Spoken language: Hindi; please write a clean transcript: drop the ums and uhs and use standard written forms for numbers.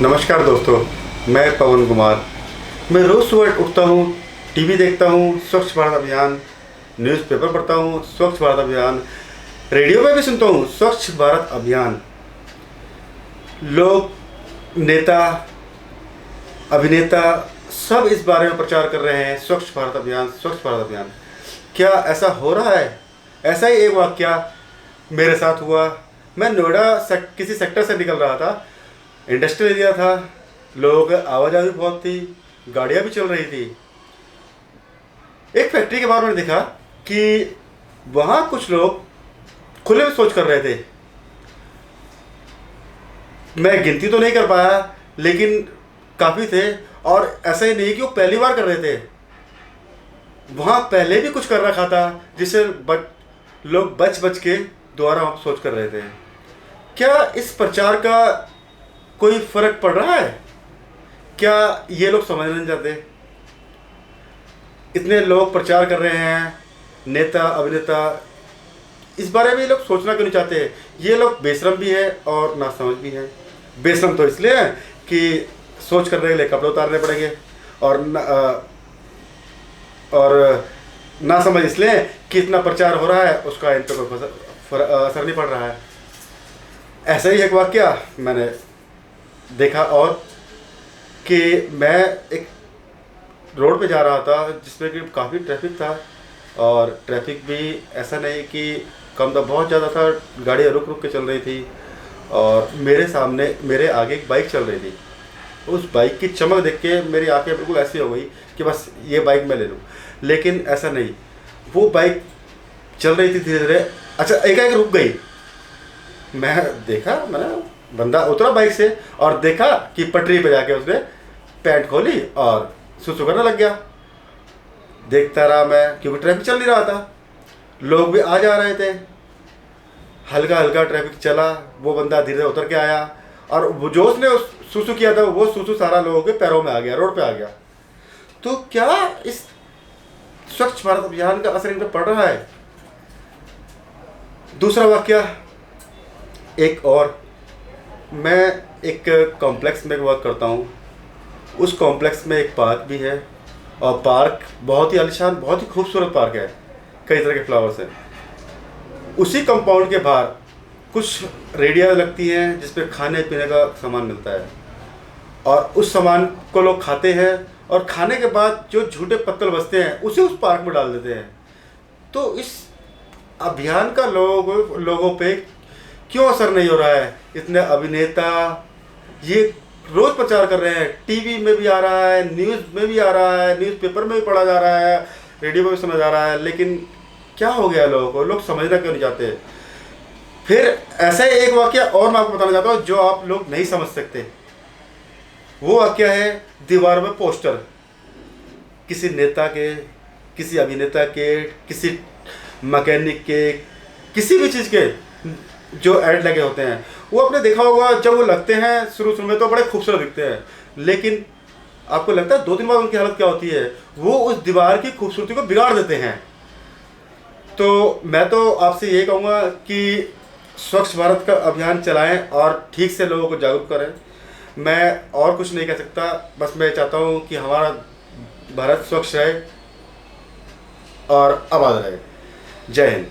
नमस्कार दोस्तों, मैं पवन कुमार। मैं रोज़ सुबह उठता हूँ, टीवी देखता हूँ, स्वच्छ भारत अभियान, न्यूज़पेपर पढ़ता हूँ, स्वच्छ भारत अभियान, रेडियो में भी सुनता हूँ स्वच्छ भारत अभियान। लोग, नेता, अभिनेता सब इस बारे में प्रचार कर रहे हैं, स्वच्छ भारत अभियान, स्वच्छ भारत अभियान। क्या ऐसा हो रहा है? ऐसा ही एक वाकया मेरे साथ हुआ। मैं नोएडा किसी सेक्टर से निकल रहा था। इंडस्ट्रियल एरिया था, लोगों की आवाजाही बहुत थी, गाड़ियाँ भी चल रही थी। एक फैक्ट्री के बाहर मैंने देखा कि वहाँ कुछ लोग खुले में शौच कर रहे थे। मैं गिनती तो नहीं कर पाया, लेकिन काफ़ी थे। और ऐसा ही नहीं कि वो पहली बार कर रहे थे, वहाँ पहले भी कुछ कर रखा था जिससे लोग बच के दोबारा वहाँ शौच कर रहे थे। क्या इस प्रचार का कोई फर्क पड़ रहा है? क्या ये लोग समझना नहीं चाहते? इतने लोग प्रचार कर रहे हैं, नेता, अभिनेता, इस बारे में ये लोग सोचना क्यों नहीं चाहते? ये लोग बेशरम भी है और नासमझ भी है। बेशरम तो इसलिए है कि सोच करने के लिए कपड़े उतारने पड़ेंगे, और नासमझ इसलिए कि इतना प्रचार हो रहा है, उसका इन पर कोई असर नहीं पड़ रहा है। ऐसा ही एक वाकया मैंने देखा, और कि मैं एक रोड पे जा रहा था जिसमें कि काफ़ी ट्रैफिक था, और ट्रैफिक भी ऐसा नहीं कि कम था, बहुत ज़्यादा था। गाड़ियाँ रुक रुक के चल रही थी, और मेरे आगे एक बाइक चल रही थी। उस बाइक की चमक देख के मेरी आंखें बिल्कुल ऐसी हो गई कि बस ये बाइक मैं ले लूँ। लेकिन ऐसा नहीं, वो बाइक चल रही थी धीरे धीरे, अच्छा एकाएक रुक गई। मैंने बंदा उतरा बाइक से और देखा कि पटरी पे जाके उसने पैंट खोली और सुसु करने लग गया। देखता रहा मैं, क्योंकि ट्रैफिक चल नहीं रहा था, लोग भी आ जा रहे थे, हल्का हल्का ट्रैफिक चला। वो बंदा धीरे धीरे उतर के आया, और वो जो उसने सुसु किया था, वो सुसु सारा लोगों के पैरों में आ गया, रोड पे आ गया। तो क्या इस स्वच्छ भारत अभियान का असर इन पर पड़ रहा है? दूसरा वाकया, एक और, मैं एक कॉम्प्लेक्स में वर्क करता हूँ। उस कॉम्प्लेक्स में एक पार्क भी है, और पार्क बहुत ही आलीशान, बहुत ही खूबसूरत पार्क है, कई तरह के फ्लावर्स हैं। उसी कंपाउंड के बाहर कुछ रेडियाँ लगती हैं जिस पे खाने पीने का सामान मिलता है, और उस सामान को लोग खाते हैं, और खाने के बाद जो झूठे पत्तल बचते हैं उसे उस पार्क में डाल देते हैं। तो इस अभियान का लोगों पे क्यों असर नहीं हो रहा है? इतने अभिनेता ये रोज़ प्रचार कर रहे हैं, टीवी में भी आ रहा है, न्यूज़ में भी आ रहा है, न्यूज़पेपर में भी पढ़ा जा रहा है, रेडियो में भी सुना जा रहा है, लेकिन क्या हो गया लोगों को? लोग समझना क्यों नहीं चाहते? फिर ऐसा ही एक वाकया और मैं आपको बताना चाहता हूँ जो आप लोग नहीं समझ सकते। वो वाकया है दीवार में पोस्टर, किसी नेता के, किसी अभिनेता के, किसी मैकेनिक के, किसी भी चीज़ के जो ऐड लगे होते हैं। वो आपने देखा होगा, जब वो लगते हैं शुरू में तो बड़े खूबसूरत दिखते हैं, लेकिन आपको लगता है 2 दिन बाद उनकी हालत क्या होती है? वो उस दीवार की खूबसूरती को बिगाड़ देते हैं। तो मैं तो आपसे ये कहूँगा कि स्वच्छ भारत का अभियान चलाएं और ठीक से लोगों को जागरूक करें। मैं और कुछ नहीं कह सकता, बस मैं चाहता हूँ कि हमारा भारत स्वच्छ रहे और आबाद रहे। जय हिंद।